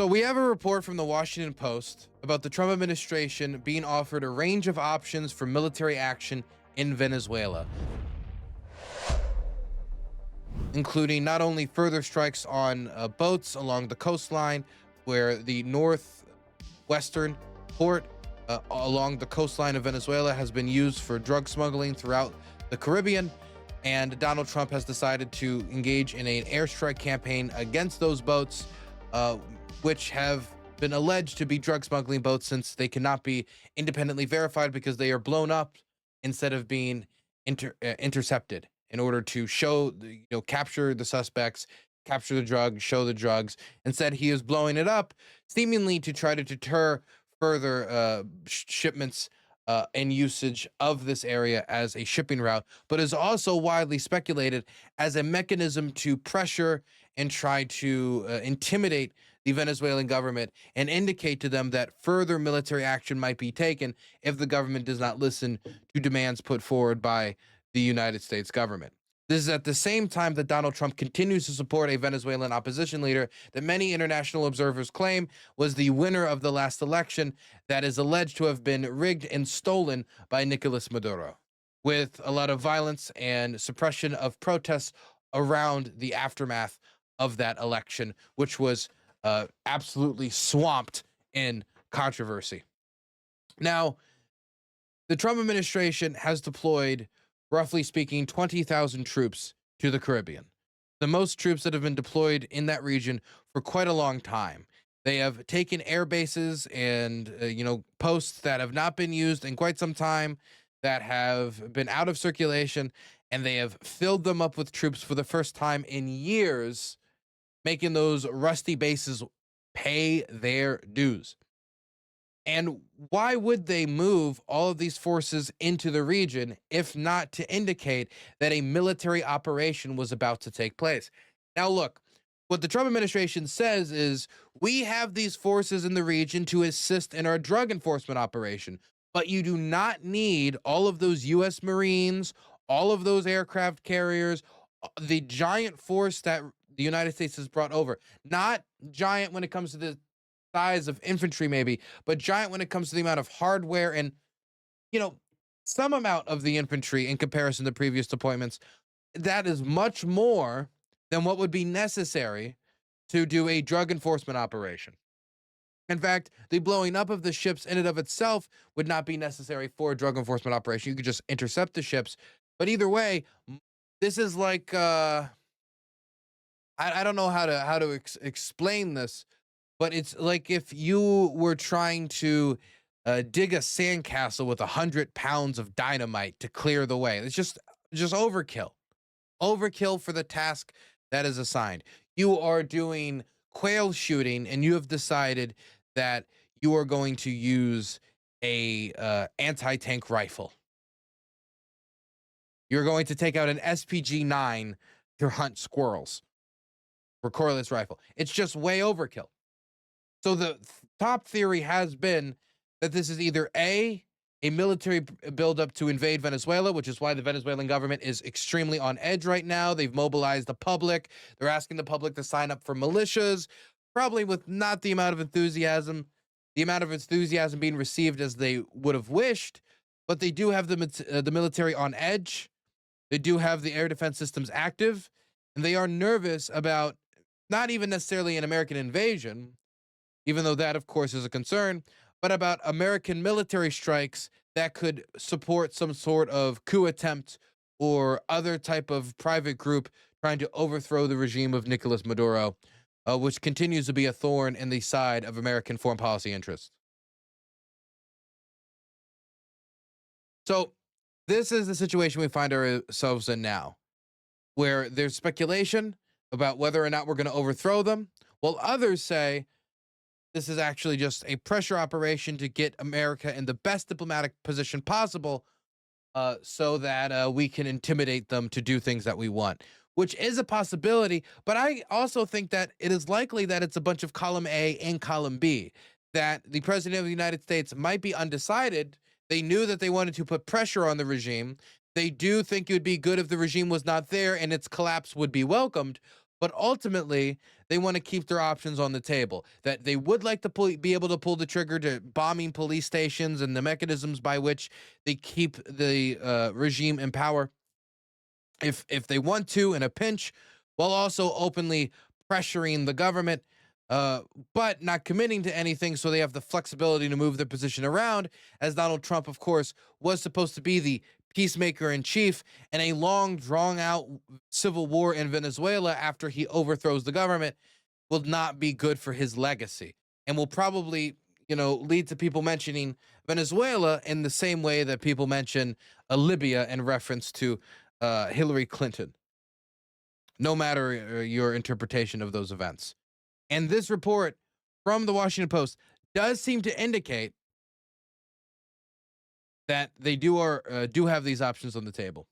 So we have a report from the Washington Post about the Trump administration being offered a range of options for military action in Venezuela, including not only further strikes on boats along the coastline, where the northwestern port along the coastline of Venezuela has been used for drug smuggling throughout the Caribbean. And Donald Trump has decided to engage in an airstrike campaign against those boats, which have been alleged to be drug smuggling boats, since they cannot be independently verified because they are blown up instead of being intercepted in order to show, capture the suspects, capture the drugs, show the drugs. Instead, he is blowing it up, seemingly to try to deter further shipments and usage of this area as a shipping route, but is also widely speculated as a mechanism to pressure and try to intimidate the Venezuelan government and indicate to them that further military action might be taken if the government does not listen to demands put forward by the United States government. This is at the same time that Donald Trump continues to support a Venezuelan opposition leader that many international observers claim was the winner of the last election, that is alleged to have been rigged and stolen by Nicolas Maduro, with a lot of violence and suppression of protests around the aftermath of that election, which was absolutely swamped in controversy. Now, the Trump administration has deployed, roughly speaking, 20,000 troops to the Caribbean, the most troops that have been deployed in that region for quite a long time. They have taken air bases and, posts that have not been used in quite some time, that have been out of circulation, and they have filled them up with troops for the first time in years, making those rusty bases pay their dues. And why would they move all of these forces into the region if not to indicate that a military operation was about to take place? Now, look, what the Trump administration says is, we have these forces in the region to assist in our drug enforcement operation, but you do not need all of those U.S. Marines, all of those aircraft carriers, the giant force that the United States has brought over. Not giant when it comes to the size of infantry, maybe, but giant when it comes to the amount of hardware and, some amount of the infantry in comparison to previous deployments. That is much more than what would be necessary to do a drug enforcement operation. In fact, the blowing up of the ships in and of itself would not be necessary for a drug enforcement operation. You could just intercept the ships. But either way, this is like, I don't know how to explain this, but it's like if you were trying to dig a sandcastle with 100 pounds of dynamite to clear the way. It's just overkill. Overkill for the task that is assigned. You are doing quail shooting, and you have decided that you are going to use a anti-tank rifle. You're going to take out an SPG-9 to hunt squirrels for cordless rifle. It's just way overkill. So the top theory has been that this is either a military buildup to invade Venezuela, which is why the Venezuelan government is extremely on edge right now. They've mobilized the public. They're asking the public to sign up for militias, probably with not the amount of enthusiasm being received as they would have wished. But they do have the military on edge. They do have the air defense systems active, and they are nervous about not even necessarily an American invasion, even though that, of course, is a concern, but about American military strikes that could support some sort of coup attempt or other type of private group trying to overthrow the regime of Nicolas Maduro, which continues to be a thorn in the side of American foreign policy interests. So this is the situation we find ourselves in now, where there's speculation about whether or not we're going to overthrow them, while others say this is actually just a pressure operation to get America in the best diplomatic position possible, so that we can intimidate them to do things that we want, which is a possibility. But I also think that it is likely that it's a bunch of column A and column B, that the president of the United States might be undecided. They knew that they wanted to put pressure on the regime. They do think it would be good if the regime was not there and its collapse would be welcomed. but ultimately they want to keep their options on the table. That they would like to be able to pull the trigger to bombing police stations and the mechanisms by which they keep the regime in power if they want to in a pinch, while also openly pressuring the government, uh, but not committing to anything, so they have the flexibility to move their position around. As Donald Trump, of course, was supposed to be the peacemaker in chief in a long, drawn out civil war in Venezuela after he overthrows the government, will not be good for his legacy and will probably, lead to people mentioning Venezuela in the same way that people mention Libya in reference to Hillary Clinton, no matter your interpretation of those events. And this report from the Washington Post does seem to indicate that they do have these options on the table.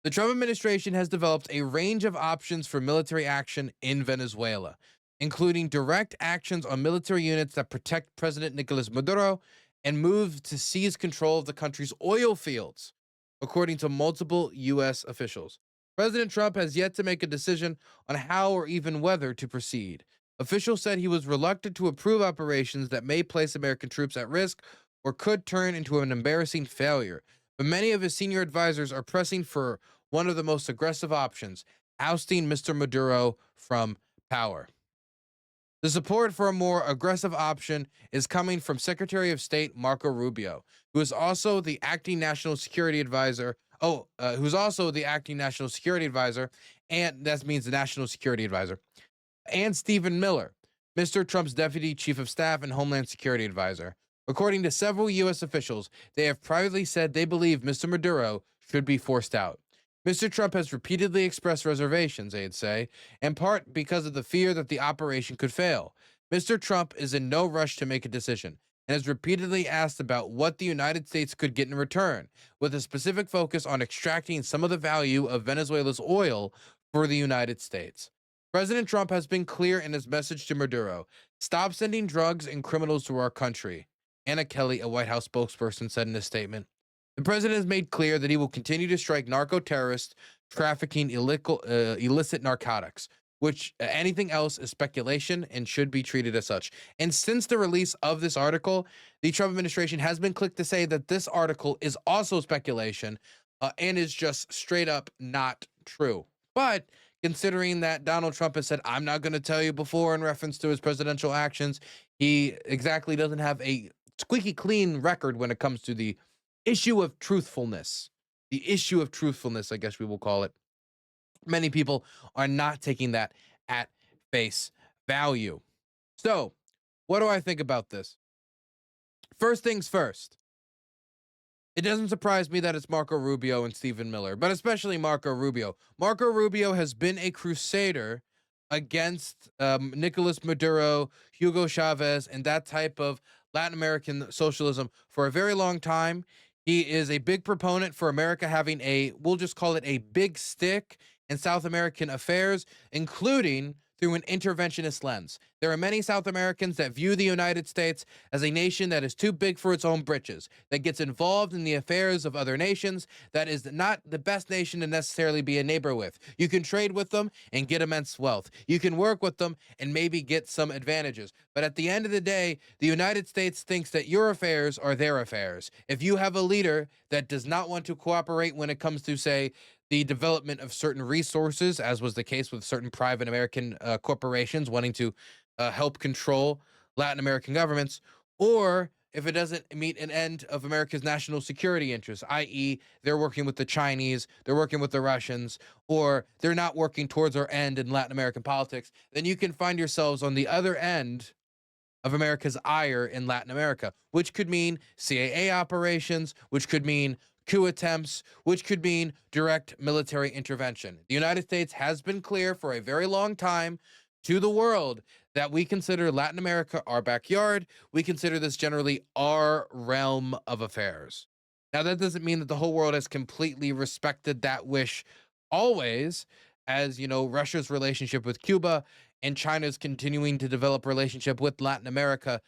The Trump administration has developed a range of options for military action in Venezuela, including direct actions on military units that protect President Nicolas Maduro and move to seize control of the country's oil fields, according to multiple U.S. officials. President Trump has yet to make a decision on how or even whether to proceed. Officials said he was reluctant to approve operations that may place American troops at risk or could turn into an embarrassing failure. But many of his senior advisors are pressing for one of the most aggressive options, ousting Mr. Maduro from power. The support for a more aggressive option is coming from Secretary of State Marco Rubio, who is also the acting national security advisor. Who's also the acting national security advisor, and that means the national security advisor, and Stephen Miller, Mr. Trump's deputy chief of staff and Homeland Security advisor. According to several U.S. officials, they have privately said they believe Mr. Maduro should be forced out. Mr. Trump has repeatedly expressed reservations, they'd say, in part because of the fear that the operation could fail. Mr. Trump is in no rush to make a decision and has repeatedly asked about what the United States could get in return, with a specific focus on extracting some of the value of Venezuela's oil for the United States. President Trump has been clear in his message to Maduro: stop sending drugs and criminals to our country, Anna Kelly, a White House spokesperson, said in a statement. The president has made clear that he will continue to strike narco-terrorists trafficking illicit narcotics, which anything else is speculation and should be treated as such. And since the release of this article, the Trump administration has been quick to say that this article is also speculation and is just straight up not true. But considering that Donald Trump has said, I'm not going to tell you before in reference to his presidential actions, he exactly doesn't have a squeaky clean record when it comes to the issue of truthfulness. The issue of truthfulness, I guess we will call it. Many people are not taking that at face value. So, what do I think about this? First things first. It doesn't surprise me that it's Marco Rubio and Stephen Miller, but especially Marco Rubio. Marco Rubio has been a crusader against Nicolas Maduro, Hugo Chavez, and that type of Latin American socialism for a very long time. He is a big proponent for America having we'll just call it a big stick in South American affairs, including through an interventionist lens. There are many South Americans that view the United States as a nation that is too big for its own britches, that gets involved in the affairs of other nations, that is not the best nation to necessarily be a neighbor with. You can trade with them and get immense wealth. You can work with them and maybe get some advantages. But at the end of the day, the United States thinks that your affairs are their affairs. If you have a leader that does not want to cooperate when it comes to, say, the development of certain resources, as was the case with certain private American corporations wanting to help control Latin American governments, or if it doesn't meet an end of America's national security interests, i.e., they're working with the Chinese, they're working with the Russians, or they're not working towards our end in Latin American politics, then you can find yourselves on the other end of America's ire in Latin America, which could mean CAA operations, which could mean coup attempts, which could mean direct military intervention. The United States has been clear for a very long time to the world that we consider Latin America our backyard. We consider this generally our realm of affairs. Now, that doesn't mean that the whole world has completely respected that wish always, as, Russia's relationship with Cuba and China's continuing to develop relationship with Latin America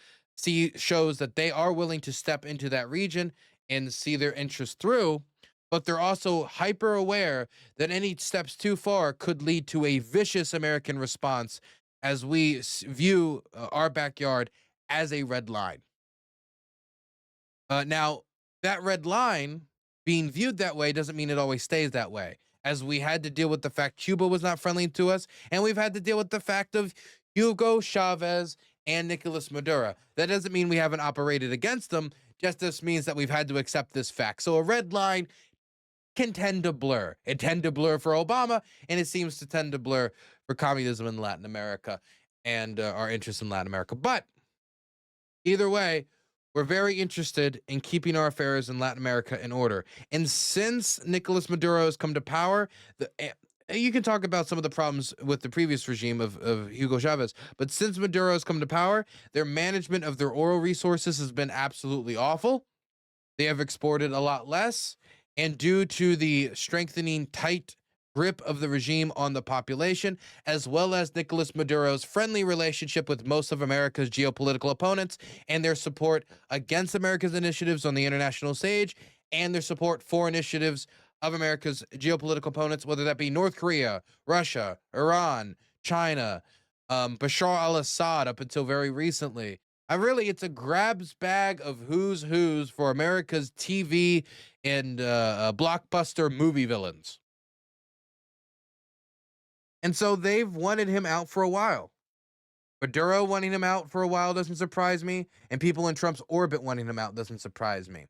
shows that they are willing to step into that region and see their interests through. but they're also hyper aware that any steps too far could lead to a vicious American response as we view our backyard as a red line. Now, that red line being viewed that way doesn't mean it always stays that way, as we had to deal with the fact Cuba was not friendly to us, and we've had to deal with the fact of Hugo Chavez and Nicolas Maduro. That doesn't mean we haven't operated against them, just this means that we've had to accept this fact. So a red line can tend to blur. It tend to blur for Obama, and it seems to tend to blur for communism in Latin America and our interests in Latin America. But either way, we're very interested in keeping our affairs in Latin America in order. And since Nicolas Maduro has come to power, you can talk about some of the problems with the previous regime of Hugo Chavez, but since Maduro has come to power, their management of their oil resources has been absolutely awful. They have exported a lot less, and due to the strengthening tight grip of the regime on the population, as well as Nicolas Maduro's friendly relationship with most of America's geopolitical opponents and their support against America's initiatives on the international stage and their support for initiatives of America's geopolitical opponents, whether that be North Korea, Russia, Iran, China, Bashar al-Assad up until very recently. It's a grabs bag of who's for America's TV and blockbuster movie villains. And so they've wanted him out for a while. Maduro wanting him out for a while doesn't surprise me, and people in Trump's orbit wanting him out doesn't surprise me.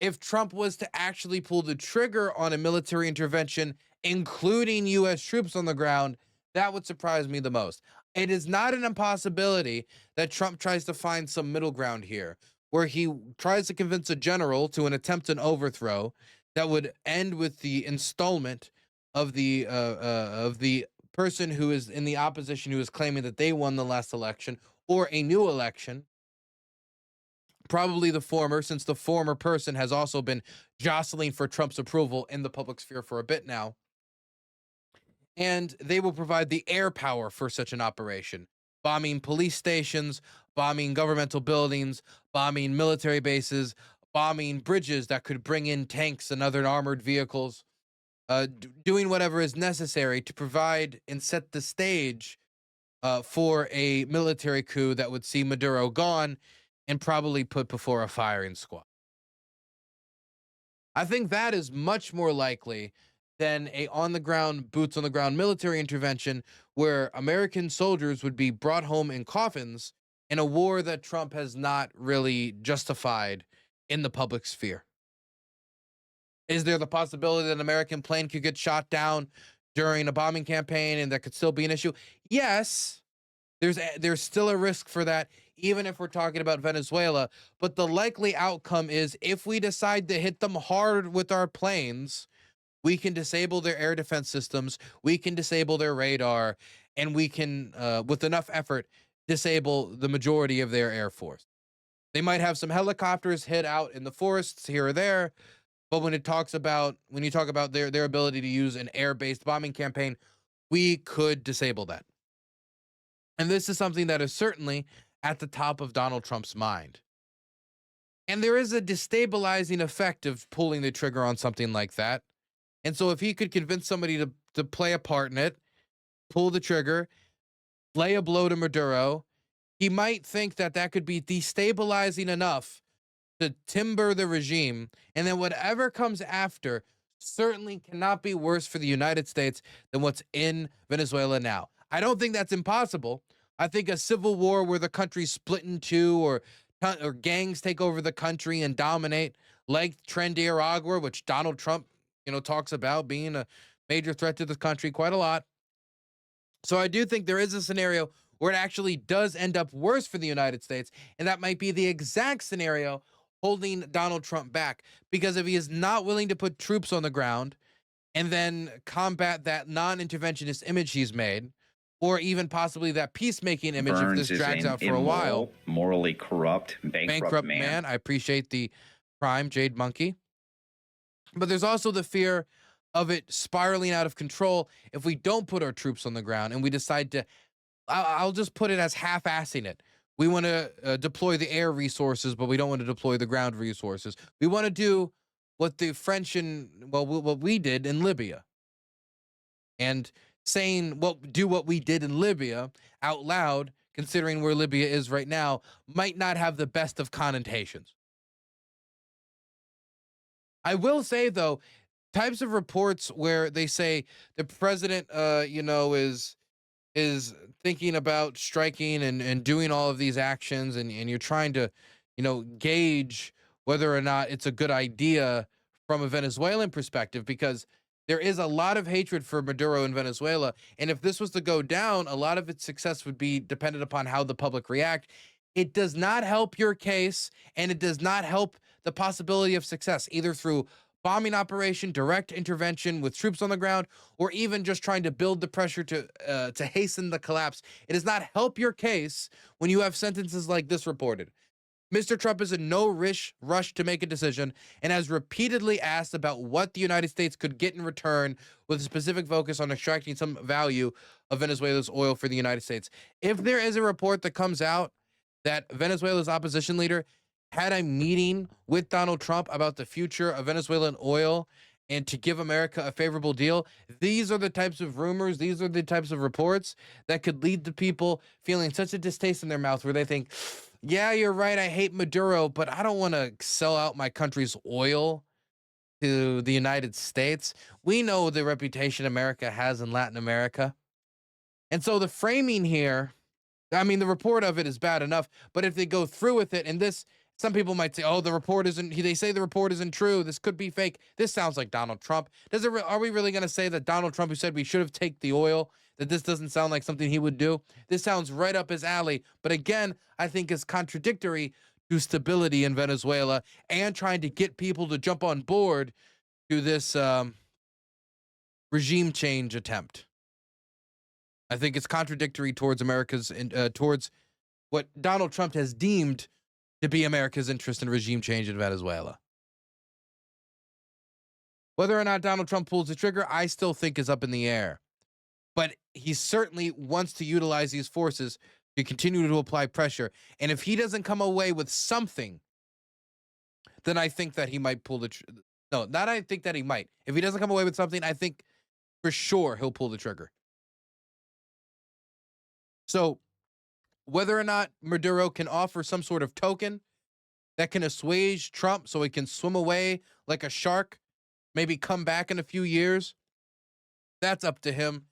If Trump was to actually pull the trigger on a military intervention, including U.S. troops on the ground, that would surprise me the most. It is not an impossibility that Trump tries to find some middle ground here, where he tries to convince a general to attempt an overthrow that would end with the installment of the person who is in the opposition who is claiming that they won the last election, or a new election. Probably the former, since the former person has also been jostling for Trump's approval in the public sphere for a bit now. And they will provide the air power for such an operation, bombing police stations, bombing governmental buildings, bombing military bases, bombing bridges that could bring in tanks and other armored vehicles, doing whatever is necessary to provide and set the stage for a military coup that would see Maduro gone and probably put before a firing squad. I think that is much more likely than a on the ground, boots on the ground military intervention where American soldiers would be brought home in coffins in a war that Trump has not really justified in the public sphere. Is there the possibility that an American plane could get shot down during a bombing campaign and that could still be an issue? Yes, there's still a risk for that, even if we're talking about Venezuela. But the likely outcome is if we decide to hit them hard with our planes, we can disable their air defense systems, we can disable their radar, and we can, with enough effort, disable the majority of their air force. They might have some helicopters hit out in the forests here or there, but when you talk about their ability to use an air-based bombing campaign, we could disable that. And this is something that is certainly at the top of Donald Trump's mind. And there is a destabilizing effect of pulling the trigger on something like that. And so if he could convince somebody to play a part in it, pull the trigger, lay a blow to Maduro, he might think that that could be destabilizing enough to timber the regime, and then whatever comes after certainly cannot be worse for the United States than what's in Venezuela now. I don't think that's impossible. I think a civil war where the country's split in two, or gangs take over the country and dominate, like Nicaragua, which Donald Trump, talks about being a major threat to the country quite a lot. So I do think there is a scenario where it actually does end up worse for the United States, and that might be the exact scenario holding Donald Trump back, because if he is not willing to put troops on the ground and then combat that non-interventionist image he's made, or even possibly that peacemaking image if this drags out for a while. Morally corrupt, bankrupt man. I appreciate the prime, Jade Monkey. But there's also the fear of it spiraling out of control if we don't put our troops on the ground and we decide to, I'll just put it as half-assing it. We want to deploy the air resources, but we don't want to deploy the ground resources. We want to do what the French and what we did in Libya, and saying do what we did in Libya out loud, considering where Libya is right now, might not have the best of connotations. I will say though, types of reports where they say the president, is thinking about striking and doing all of these actions, and you're trying to, gauge whether or not it's a good idea from a Venezuelan perspective, because there is a lot of hatred for Maduro in Venezuela. And if this was to go down, a lot of its success would be dependent upon how the public react. It does not help your case, and it does not help the possibility of success, either through bombing operation, direct intervention with troops on the ground, or even just trying to build the pressure to hasten the collapse. It does not help your case when you have sentences like this reported. Mr. Trump is in no rush to make a decision and has repeatedly asked about what the United States could get in return, with a specific focus on extracting some value of Venezuela's oil for the United States. If there is a report that comes out that Venezuela's opposition leader had a meeting with Donald Trump about the future of Venezuelan oil and to give America a favorable deal, these are the types of rumors, these are the types of reports that could lead to people feeling such a distaste in their mouth where they think, yeah, you're right, I hate Maduro, but I don't want to sell out my country's oil to the United States. We know the reputation America has in Latin America. And so the framing here, I mean, the report of it is bad enough, but if they go through with it, and this, some people might say, oh, the report isn't, they say the report isn't true, this could be fake. This sounds like Donald Trump. Are we really going to say that Donald Trump, who said we should have taken the oil, that this doesn't sound like something he would do? This sounds right up his alley. But again, I think it's contradictory to stability in Venezuela and trying to get people to jump on board to this regime change attempt. I think it's contradictory towards towards what Donald Trump has deemed to be America's interest in regime change in Venezuela. Whether or not Donald Trump pulls the trigger, I still think is up in the air. But he certainly wants to utilize these forces to continue to apply pressure. And if he doesn't come away with something, then I think that he might pull the trigger. No, not I think that he might. If he doesn't come away with something, I think for sure he'll pull the trigger. So whether or not Maduro can offer some sort of token that can assuage Trump so he can swim away like a shark, maybe come back in a few years, that's up to him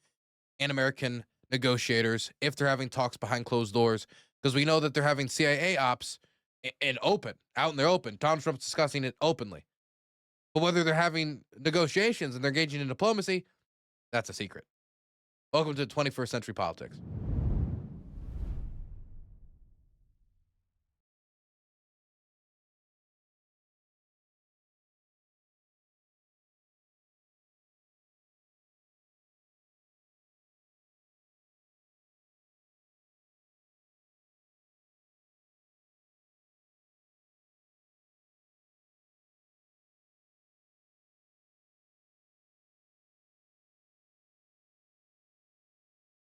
and American negotiators if they're having talks behind closed doors, because we know that they're having CIA ops out in the open. Donald Trump's discussing it openly. But whether they're having negotiations and they're engaging in diplomacy, that's a secret. Welcome to 21st Century Politics.